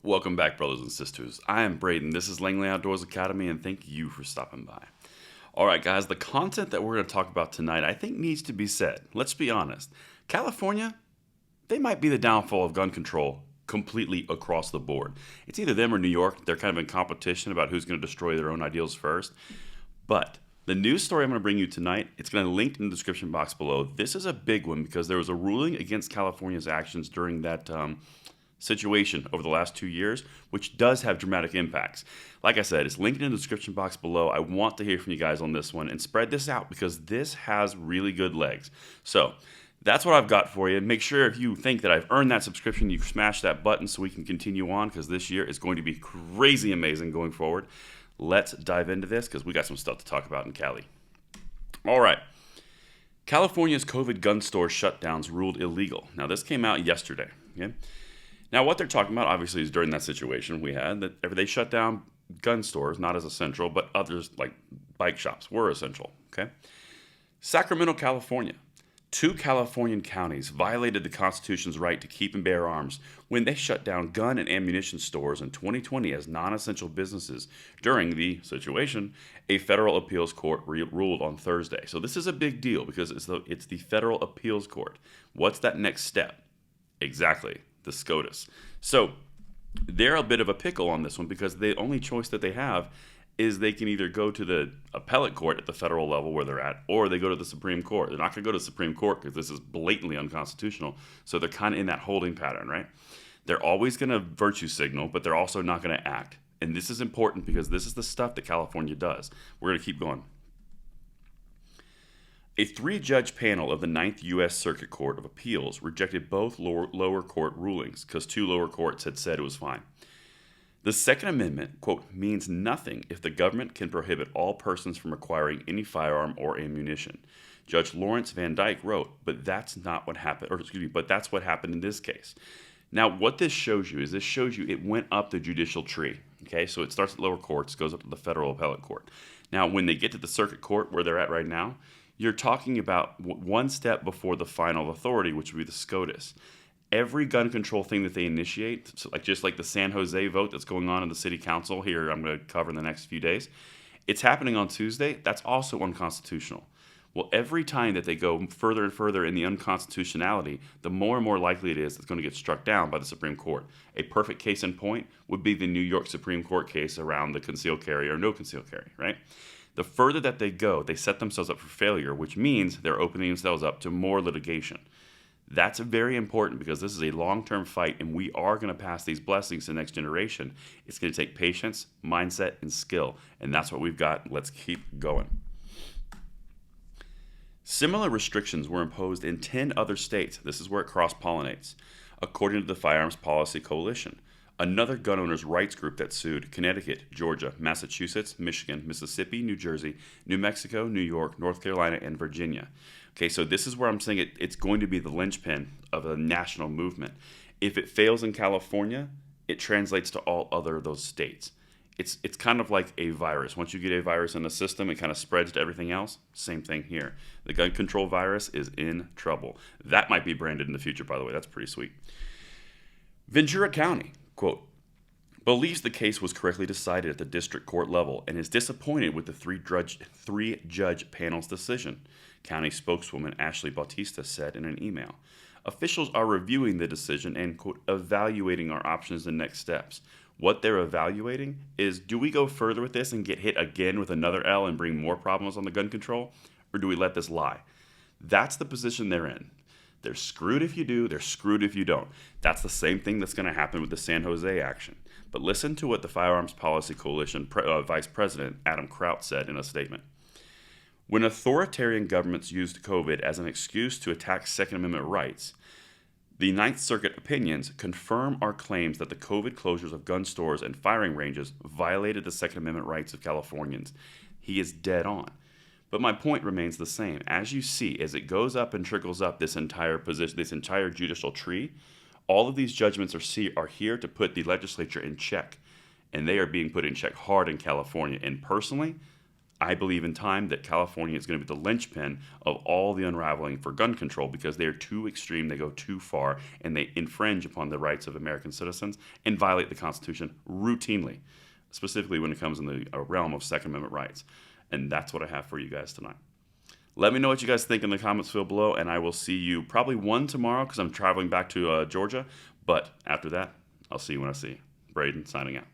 Welcome back, brothers and sisters. I am Braden. This is Langley Outdoors Academy, and thank you for stopping by. All right, guys, the content that we're going to talk about tonight, I think, needs to be said. Let's be honest. California, they might be the downfall of gun control completely across the board. It's either them or New York. They're kind of in competition about who's going to destroy their own ideals first. But the news story I'm going to bring you tonight, it's going to link in the description box below. This is a big one because there was a ruling against California's actions during that situation over the last 2 years, which does have dramatic impacts. Like I said, it's linked in the description box below. I want to hear from you guys on this one and spread this out because this has really good legs. So that's what I've got for you. Make sure if you think that I've earned that subscription, you smash that button so we can continue on because this year is going to be crazy amazing going forward. Let's dive into this because we got some stuff to talk about in Cali. All right. California's COVID gun store shutdowns ruled illegal. Now, this came out yesterday. Okay? Now, what they're talking about, obviously, is during that situation we had that they shut down gun stores, not as essential, but others like bike shops were essential. Okay, Sacramento, California. 2 Californian counties violated the Constitution's right to keep and bear arms when they shut down gun and ammunition stores in 2020 as non-essential businesses. During the situation, a federal appeals court ruled on Thursday. So this is a big deal because it's the federal appeals court. What's that next step? Exactly. The SCOTUS. So they're a bit of a pickle on this one because the only choice that they have is they can either go to the appellate court at the federal level where they're at, or they go to the Supreme Court. They're not going to go to the Supreme Court because this is blatantly unconstitutional. So they're kind of in that holding pattern, right? They're always going to virtue signal, but they're also not going to act. And this is important because this is the stuff that California does. We're going to keep going. A 3-judge panel of the Ninth U.S. Circuit Court of Appeals rejected both lower court rulings because 2 lower courts had said it was fine. The Second Amendment, quote, means nothing if the government can prohibit all persons from acquiring any firearm or ammunition. Judge Lawrence Van Dyke wrote, but that's what happened in this case. Now, what this shows you is it went up the judicial tree. Okay, so it starts at lower courts, goes up to the federal appellate court. Now, when they get to the circuit court where they're at right now, you're talking about one step before the final authority, which would be the SCOTUS. Every gun control thing that they initiate, so just like the San Jose vote that's going on in the city council here, I'm going to cover in the next few days, it's happening on Tuesday. That's also unconstitutional. Well, every time that they go further and further in the unconstitutionality, the more and more likely it is it's going to get struck down by the Supreme Court. A perfect case in point would be the New York Supreme Court case around the concealed carry or no concealed carry, right? The further that they go, they set themselves up for failure, which means they're opening themselves up to more litigation. That's very important because this is a long-term fight, and we are going to pass these blessings to the next generation. It's going to take patience, mindset, and skill, and that's what we've got. Let's keep going. Similar restrictions were imposed in 10 other states. This is where it cross-pollinates, according to the Firearms Policy Coalition, another gun owners' rights group that sued Connecticut, Georgia, Massachusetts, Michigan, Mississippi, New Jersey, New Mexico, New York, North Carolina, and Virginia. Okay, so this is where I'm saying it's going to be the linchpin of a national movement. If it fails in California, it translates to all other of those states. It's kind of like a virus. Once you get a virus in the system, it kind of spreads to everything else. Same thing here. The gun control virus is in trouble. That might be branded in the future, by the way. That's pretty sweet. Ventura County, quote, believes the case was correctly decided at the district court level and is disappointed with the three-judge panel's decision, county spokeswoman Ashley Bautista said in an email. Officials are reviewing the decision and, quote, evaluating our options and next steps. What they're evaluating is, do we go further with this and get hit again with another L and bring more problems on the gun control, or do we let this lie? That's the position they're in. They're screwed if you do, they're screwed if you don't. That's the same thing that's going to happen with the San Jose action. But listen to what the Firearms Policy Coalition Vice President Adam Kraut said in a statement. When authoritarian governments used COVID as an excuse to attack Second Amendment rights, the Ninth Circuit opinions confirm our claims that the COVID closures of gun stores and firing ranges violated the Second Amendment rights of Californians. He is dead on. But my point remains the same. As you see, as it goes up and trickles up this entire position, this entire judicial tree, all of these judgments are here to put the legislature in check. And they are being put in check hard in California. And personally, I believe in time that California is going to be the linchpin of all the unraveling for gun control because they are too extreme, they go too far, and they infringe upon the rights of American citizens and violate the Constitution routinely, specifically when it comes in the realm of Second Amendment rights. And that's what I have for you guys tonight. Let me know what you guys think in the comments field below, and I will see you probably one tomorrow because I'm traveling back to Georgia. But after that, I'll see you when I see you. Braden signing out.